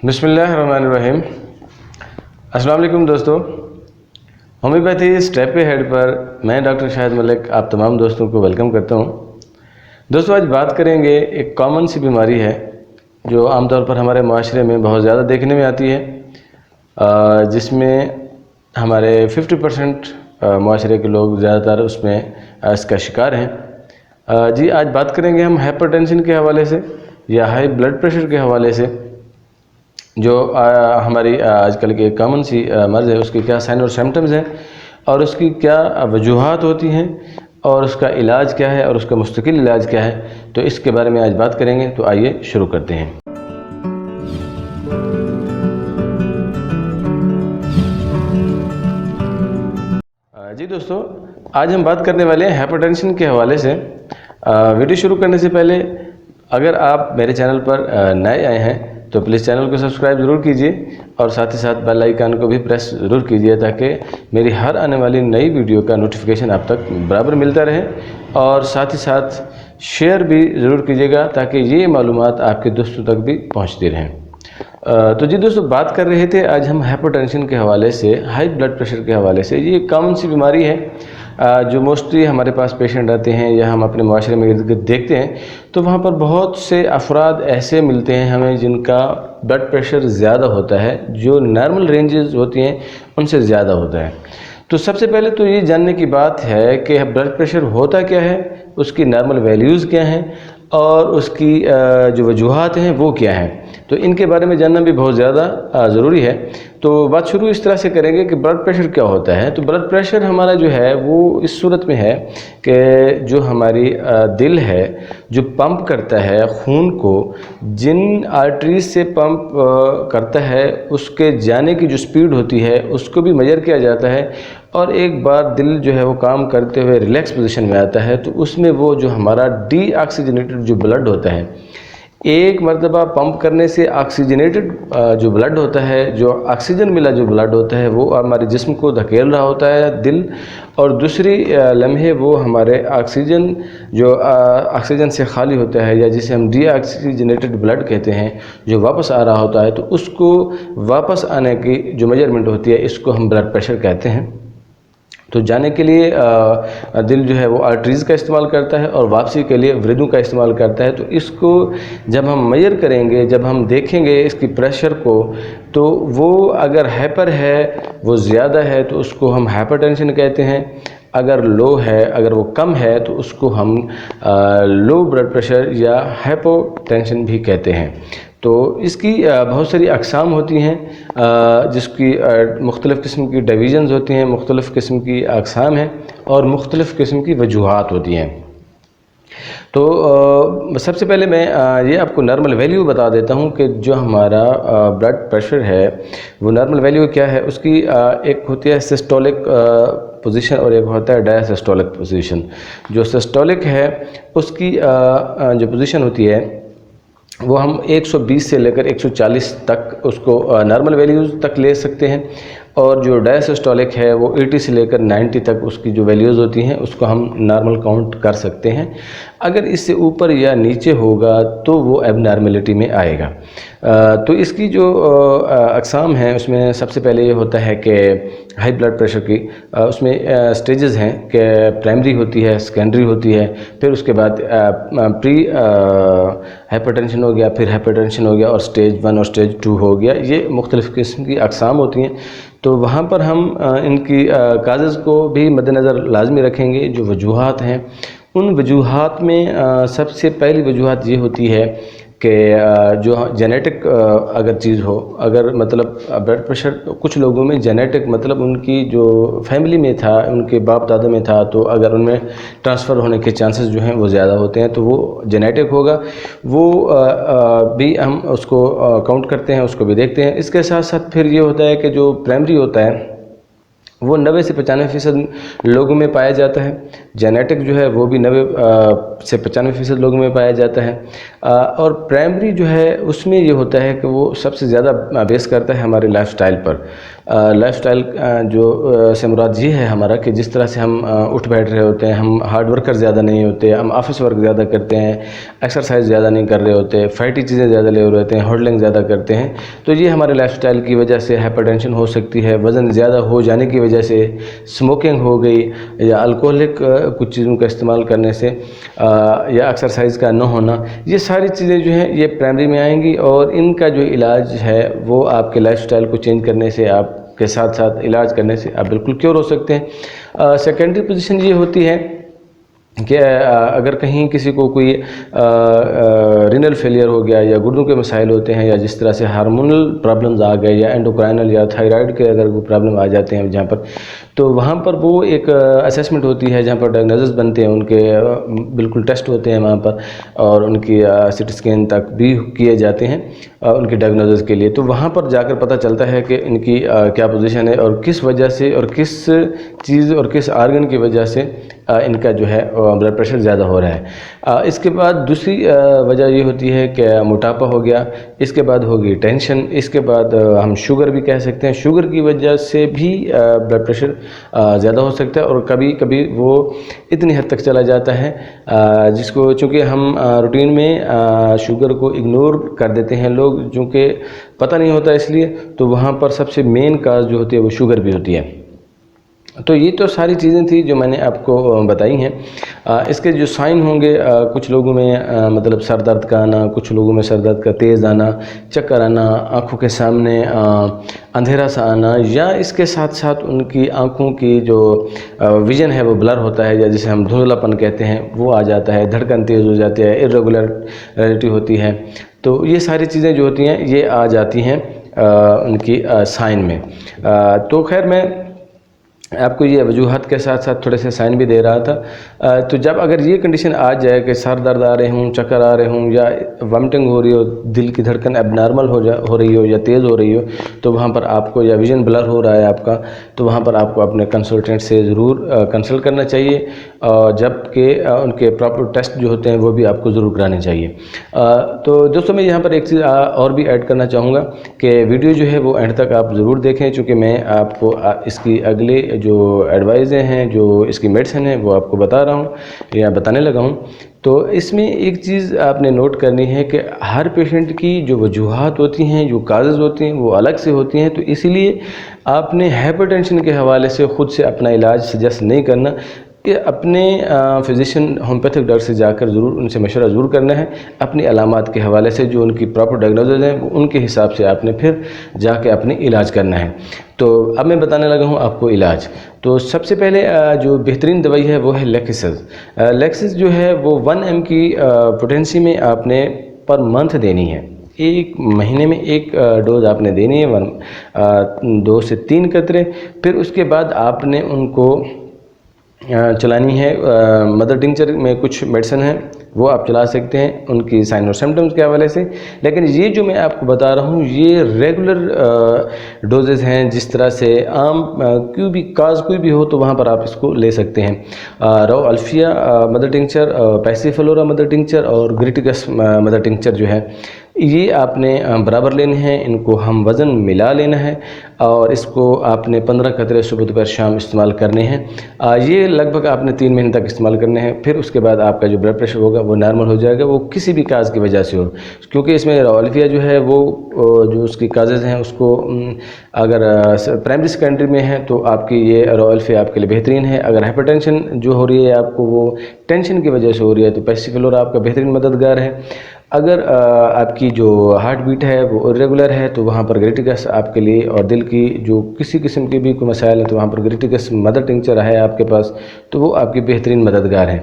बिस्मिल्लाहिर्रहमानिर्रहीम। अस्सलाम वालेकुम दोस्तों, होम्योपैथी स्टेप पे हेड पर मैं डॉक्टर शाहिद मलिक आप तमाम दोस्तों को वेलकम करता हूँ। दोस्तों, आज बात करेंगे एक कॉमन सी बीमारी है जो आमतौर पर हमारे माशरे में बहुत ज़्यादा देखने में आती है, जिसमें हमारे 50% माशरे के लोग ज़्यादातर उसमें इसका शिकार हैं। जी, आज बात करेंगे हम हाइपरटेंशन के हवाले से या हाई ब्लड प्रेशर के हवाले से, जो हमारी आजकल की कॉमन सी मर्ज़ है, उसके क्या साइन और सिम्टम्स हैं और उसकी क्या वजूहात होती हैं और उसका इलाज क्या है और उसका मुस्तकिल इलाज क्या है। तो इसके बारे में आज बात करेंगे। तो आइए शुरू करते हैं। जी दोस्तों, आज हम बात करने वाले हैं हाइपरटेंशन के हवाले से। वीडियो शुरू करने से पहले अगर आप मेरे चैनल पर नए आए हैं तो प्लीज़ चैनल को सब्सक्राइब ज़रूर कीजिए और साथ ही साथ बेल आइकन को भी प्रेस ज़रूर कीजिए ताकि मेरी हर आने वाली नई वीडियो का नोटिफिकेशन आप तक बराबर मिलता रहे। और साथ ही साथ शेयर भी ज़रूर कीजिएगा ताकि ये मालूमात आपके दोस्तों तक भी पहुंचती रहें। तो जी दोस्तों, बात कर रहे थे आज हम हाइपरटेंशन के हवाले से, हाई ब्लड प्रेशर के हवाले से। ये कॉमन सी बीमारी है जो मोस्टली हमारे पास पेशेंट आते हैं या हम अपने माशरे में इर्द गिर्द देखते हैं तो वहाँ पर बहुत से अफराद ऐसे मिलते हैं हमें जिनका ब्लड प्रेशर ज़्यादा होता है, जो नॉर्मल रेंजेस होती हैं उनसे ज़्यादा होता है। तो सबसे पहले तो ये जानने की बात है कि ब्लड प्रेशर होता क्या है, उसकी नॉर्मल वैल्यूज़ क्या हैं और उसकी जो वजूहात हैं वो क्या हैं। तो इनके बारे में जानना भी बहुत ज़्यादा ज़रूरी है। तो बात शुरू इस तरह से करेंगे कि ब्लड प्रेशर क्या होता है। तो ब्लड प्रेशर हमारा जो है वो इस सूरत में है कि जो हमारी दिल है जो पंप करता है खून को, जिन आर्टरीज से पंप करता है उसके जाने की जो स्पीड होती है उसको भी मेजर किया जाता है। और एक बार दिल जो है वो काम करते हुए रिलैक्स पोजीशन में आता है तो उसमें वो जो हमारा डीऑक्सीजनेटेड जो ब्लड होता है, एक मरतबा पंप करने से ऑक्सीजनेटेड जो ब्लड होता है, जो ऑक्सीजन मिला जो ब्लड होता है वो हमारे जिस्म को धकेल रहा होता है दिल, और दूसरी लम्हे वो हमारे ऑक्सीजन जो ऑक्सीजन से खाली होता है या जिसे हम डीऑक्सीजनेटेड ब्लड कहते हैं जो वापस आ रहा होता है, तो उसको वापस आने की जो मेजरमेंट होती है इसको हम ब्लड प्रेशर कहते हैं। तो जाने के लिए दिल जो है वो आर्टरीज़ का इस्तेमाल करता है और वापसी के लिए वृद्धों का इस्तेमाल करता है। तो इसको जब हम मेजर करेंगे, जब हम देखेंगे इसकी प्रेशर को, तो वो अगर हाइपर है, वो ज़्यादा है तो उसको हम हाइपरटेंशन कहते हैं। अगर लो है, अगर वो कम है तो उसको हम लो ब्लड प्रेशर या हाइपोटेंशन भी कहते हैं। तो इसकी बहुत सारी अक़साम होती हैं जिसकी मुख्तलिफ़ किस्म की डिवीज़न्स होती हैं, मुख्तलिफ़ किस्म की अक़साम हैं और मुख्तलिफ़ किस्म की वजूहात होती हैं। तो सबसे पहले मैं ये आपको नॉर्मल वैल्यू बता देता हूँ कि जो हमारा ब्लड प्रेशर है वो नॉर्मल वैल्यू क्या है। उसकी एक होती है सिस्टोलिक पोजीशन और एक होता है डायसिस्टोलिक पोजीशन। जो सिस्टोलिक है उसकी जो पोजीशन होती है वो हम 120 से लेकर 140 तक उसको नॉर्मल वैल्यूज़ तक ले सकते हैं, और जो डायसिस्टोलिक है वो 80 से लेकर 90 तक उसकी जो वैल्यूज़ होती हैं उसको हम नॉर्मल काउंट कर सकते हैं। अगर इससे ऊपर या नीचे होगा तो वो एबनॉर्मलिटी में आएगा। तो इसकी जो अक़साम हैं उसमें सबसे पहले ये होता है कि हाई ब्लड प्रेशर की उसमें स्टेजेस हैं कि प्राइमरी होती है, सेकेंडरी होती है, फिर उसके बाद प्री हाइपरटेंशन हो गया, फिर हाइपरटेंशन हो गया और स्टेज 1 और स्टेज 2 हो गया। ये मुख्तलिफ़ किस्म की अक़साम होती हैं। तो वहाँ पर हम इनकी काज़ज़ को भी मद्देनज़र लाजमी रखेंगे। जो वजूहात हैं उन वजूहात में सबसे पहली वजूहात ये होती है कि जो जेनेटिक अगर चीज़ हो, अगर मतलब ब्लड प्रेशर कुछ लोगों में जेनेटिक मतलब उनकी जो फैमिली में था, उनके बाप दादा में था, तो अगर उनमें ट्रांसफ़र होने के चांसेस जो हैं वो ज़्यादा होते हैं, तो वो जेनेटिक होगा, वो भी हम उसको काउंट करते हैं, उसको भी देखते हैं। इसके साथ साथ फिर ये होता है कि जो प्राइमरी होता है वो 90 से 95% लोगों में पाया जाता है। जेनेटिक जो है वो भी 90 से 95% लोगों में पाया जाता है। और प्राइमरी जो है उसमें ये होता है कि वो सबसे ज़्यादा बेस करता है हमारे लाइफस्टाइल पर। लाइफस्टाइल जो से मुराद ये है हमारा कि जिस तरह से हम उठ बैठ रहे होते हैं, हम हार्ड वर्कर ज़्यादा नहीं होते, हम ऑफिस वर्क ज़्यादा करते हैं, एक्सरसाइज ज़्यादा नहीं कर रहे होते, फैटी चीज़ें ज़्यादा ले रहे होते हैं, होल्डिंग ज़्यादा करते हैं, तो ये हमारे लाइफस्टाइल की वजह से हाइपरटेंशन हो सकती है। वज़न ज़्यादा हो जाने की वजह से, स्मोकिंग हो गई या अल्कोहलिक कुछ चीज़ों का इस्तेमाल करने से या एक्सरसाइज का न होना, ये सारी चीज़ें जो हैं ये प्राइमरी में आएंगी और इनका जो इलाज है वो आपके लाइफस्टाइल को चेंज करने से, आपके साथ साथ इलाज करने से आप बिल्कुल क्योर हो सकते हैं। सेकेंडरी पोजीशन ये होती है कि अगर कहीं किसी को कोई रीनल फेलियर हो गया या गुर्दों के मसाइल होते हैं या जिस तरह से हार्मोनल प्रॉब्लम्स आ गए या एंडोक्राइनल या थायराइड के अगर कोई प्रॉब्लम आ जाते हैं जहाँ पर, तो वहाँ पर वो एक असेसमेंट होती है जहाँ पर डायग्नोसिस बनते हैं, उनके बिल्कुल टेस्ट होते हैं वहाँ पर और उनकी सिटी स्कैन तक भी किए जाते हैं उनकी डायग्नोसिस के लिए। तो वहाँ पर जाकर पता चलता है कि इनकी क्या पोजीशन है और किस वजह से और किस चीज़ और किस आर्गन की वजह से इनका जो है ब्लड प्रेशर ज़्यादा हो रहा है। इसके बाद दूसरी वजह ये होती है कि मोटापा हो गया, इसके बाद होगी टेंशन, इसके बाद हम शुगर भी कह सकते हैं। शुगर की वजह से भी ब्लड प्रेशर ज़्यादा हो सकता है और कभी कभी वो इतनी हद तक चला जाता है जिसको चूँकि हम रूटीन में शुगर को इग्नोर कर देते हैं लोग, चूँकि पता नहीं होता इसलिए, तो वहाँ पर सबसे मेन काज जो होती है वो शुगर भी होती है। तो ये तो सारी चीज़ें थी जो मैंने आपको बताई हैं। इसके जो साइन होंगे, कुछ लोगों में मतलब सर दर्द का आना, कुछ लोगों में सर दर्द का तेज़ आना, चक्कर आना, आँखों के सामने अंधेरा सा आना, या इसके साथ साथ उनकी आँखों की जो विज़न है वो ब्लर होता है या जिसे हम धुंधलापन कहते हैं वो आ जाता है, धड़कन तेज़ हो जाती है, इर्रेगुलरिटी होती है। तो ये सारी चीज़ें जो होती हैं ये आ जाती हैं उनकी साइन में। तो खैर मैं आपको ये वजूहत के साथ साथ थोड़े से साइन भी दे रहा था। तो जब अगर ये कंडीशन आ जाए कि सर दर्द आ रहे हों, चक्कर आ रहे हों या वॉमिटिंग हो रही हो, दिल की धड़कन एबनॉर्मल हो रही हो या तेज़ हो रही हो, तो वहाँ पर आपको, या विजन ब्लर हो रहा है आपका, तो वहाँ पर आपको अपने कंसल्टेंट से ज़रूर कंसल्ट करना चाहिए, जबकि उनके प्रॉपर टेस्ट जो होते हैं वो भी आपको ज़रूर कराने चाहिए। तो दोस्तों मैं यहाँ पर एक चीज़ और भी ऐड करना चाहूँगा कि वीडियो जो है वो एंड तक आप ज़रूर देखें, चूँकि मैं आपको इसकी अगले जो एडवाइज़ें हैं, जो इसकी मेडिसिन है वो आपको बता रहा हूँ या बताने लगा हूँ। तो इसमें एक चीज़ आपने नोट करनी है कि हर पेशेंट की जो वजूहात होती हैं, जो काजेज़ होती हैं वो अलग से होती हैं। तो इसीलिए आपने हाइपरटेंशन के हवाले से ख़ुद से अपना इलाज सजेस्ट नहीं करना, कि अपने फिजिशियन होम्योपैथिक डॉक्टर से जाकर ज़रूर उनसे मशवरा ज़रूर करना है। अपनी अलामात के हवाले से जो उनकी प्रॉपर डायग्नोसिस है उनके हिसाब से आपने फिर जाके अपने इलाज करना है। तो अब मैं बताने लगा हूँ आपको इलाज। तो सबसे पहले जो बेहतरीन दवाई है वो है लेक्सिस। लेक्सिस जो है वो 1 mg की पोटेंसी में आपने पर मंथ देनी है। एक महीने में एक डोज आपने देनी है, 2 से 3 कतरे। फिर उसके बाद आपने उनको चलानी है। मदर टिंचर में कुछ मेडिसिन है वो आप चला सकते हैं उनकी साइन और सिम्टम्स के हवाले से, लेकिन ये जो मैं आपको बता रहा हूँ ये रेगुलर डोजेज़ हैं। जिस तरह से आम कोई भी हो तो वहाँ पर आप इसको ले सकते हैं। रो alfalfa mother tincture, passiflora mother tincture और ग्रिटिकस मदर टिंचर जो है ये आपने बराबर लेने हैं। इनको हम वज़न मिला लेना है और इसको आपने 15 कतरे सुबह दोपहर शाम इस्तेमाल करने हैं। ये लगभग आपने 3 महीने तक इस्तेमाल करने हैं। फिर उसके बाद आपका जो ब्लड प्रेशर होगा वो नॉर्मल हो जाएगा, वो किसी भी काज की वजह से हो, क्योंकि इसमें रॉल्फिया जो है वो जो उसकी काजेज़ हैं उसको अगर प्राइमरी सेकेंडरी में है तो आपकी ये रॉल्फिया आपके लिए बेहतरीन है। अगर हाइपरटेंशन जो हो रही है आपको वो टेंशन की वजह से हो रही है तो पैसिफलोरा आपका बेहतरीन मददगार है। अगर आपकी जो हार्ट बीट है वो इरेगुलर है तो वहाँ पर ग्रिटिकस आपके लिए, और दिल की जो किसी किस्म के भी कोई मसाइल है तो वहाँ पर ग्रिटिकस मदर टिंचर है आपके पास, तो वो आपकी बेहतरीन मददगार है।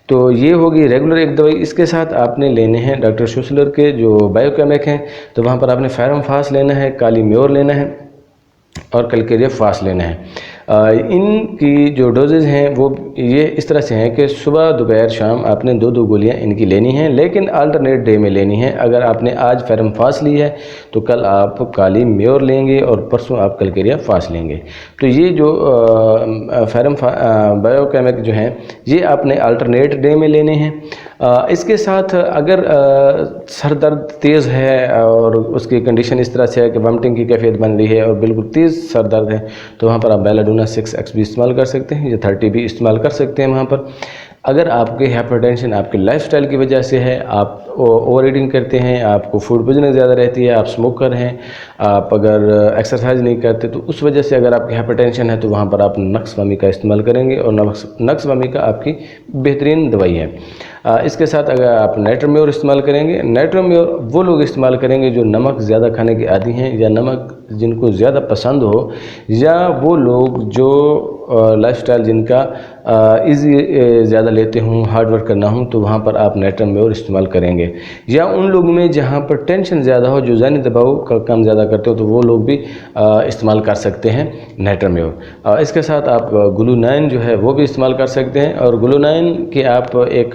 तो ये होगी रेगुलर एक दवाई। इसके साथ आपने लेने हैं डॉक्टर शुसलर के जो बायोकेमिक हैं, तो वहाँ पर आपने फेरम फास्ट लेना है, काली म्योर लेना है और कैलकेरिया फास्ट लेना है। इनकी जो डोजेज हैं वो ये इस तरह से हैं कि सुबह दोपहर शाम आपने 2-2 गोलियां इनकी लेनी हैं, लेकिन अल्टरनेट डे में लेनी है। अगर आपने आज फेरम फास्ट ली है तो कल आप काली म्योर लेंगे और परसों आप कलकेरिया फास्ट लेंगे। तो ये जो फेरम बायोकेमिक जो हैं ये आपने अल्टरनेट डे में लेने हैं। इसके साथ अगर सर दर्द तेज़ है और उसकी कंडीशन इस तरह से है कि वॉमिटिंग की कैफियत बन रही है और बिल्कुल तेज़ सर दर्द है, तो वहाँ पर आप बेलाडोना 6x भी इस्तेमाल कर सकते हैं या 30 भी इस्तेमाल कर सकते हैं वहाँ पर। अगर आपके हाइपरटेंशन आपके लाइफस्टाइल की वजह से है, आप ओवर ईटिंग करते हैं, आपको फूड पॉइजनिंग ज़्यादा रहती है, आप स्मोकर हैं, आप अगर एक्सरसाइज नहीं करते, तो उस वजह से अगर आपकी हाइपरटेंशन है तो वहाँ पर आप नक्स-वामी का इस्तेमाल करेंगे और नक्स-वामी का आपकी बेहतरीन दवाई है। इसके साथ अगर आप नाइट्रोम्योर इस्तेमाल करेंगे, नाइट्रोम्योर वो लोग इस्तेमाल करेंगे जो नमक ज़्यादा खाने के आदी हैं या नमक जिनको ज़्यादा पसंद हो, या वो लोग जो लाइफस्टाइल जिनका इजी ज़्यादा लेते हों, हार्ड वर्क करना हो, तो वहाँ पर आप नाइट्रोम्योर इस्तेमाल करेंगे। या उन लोगों में जहाँ पर टेंशन ज़्यादा हो, जो ज़हनी दबाव का काम ज़्यादा करते हो, तो वो लोग भी इस्तेमाल कर सकते हैं नाइट्रोम्योर। इसके साथ आप ग्लू9 जो है वो भी इस्तेमाल कर सकते हैं। और ग्लू9 के आप एक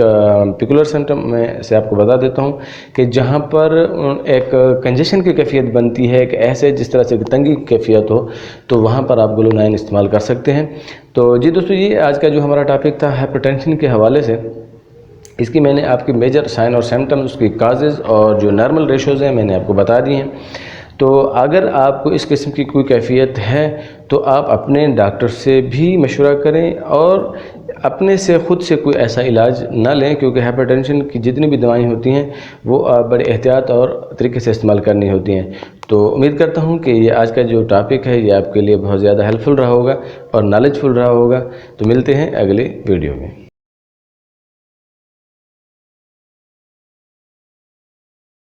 पिकुलर सिम्टम में से आपको बता देता हूँ कि जहाँ पर एक कंजेशन की कैफियत बनती है, एक ऐसे जिस तरह से तंगी की कैफियत हो, तो वहाँ पर आप ग्लू9 इस्तेमाल कर सकते हैं। तो जी दोस्तों, ये आज का जो हमारा टॉपिक था हाइपरटेंशन के हवाले से, इसकी मैंने आपकी मेजर साइन और सिम्टम्स, उसकी काजेज़ और जो नॉर्मल रेशोज़ हैं मैंने आपको बता दिए हैं। तो अगर आपको इस किस्म की कोई कैफियत है तो आप अपने डॉक्टर से भी मशवरा करें और अपने से ख़ुद से कोई ऐसा इलाज ना लें, क्योंकि हाइपरटेंशन की जितनी भी दवाएं होती हैं वो बड़े एहतियात और तरीके से इस्तेमाल करनी होती हैं। तो उम्मीद करता हूं कि ये आज का जो टॉपिक है ये आपके लिए बहुत ज़्यादा हेल्पफुल रहा होगा और नॉलेजफुल रहा होगा। तो मिलते हैं अगले वीडियो में।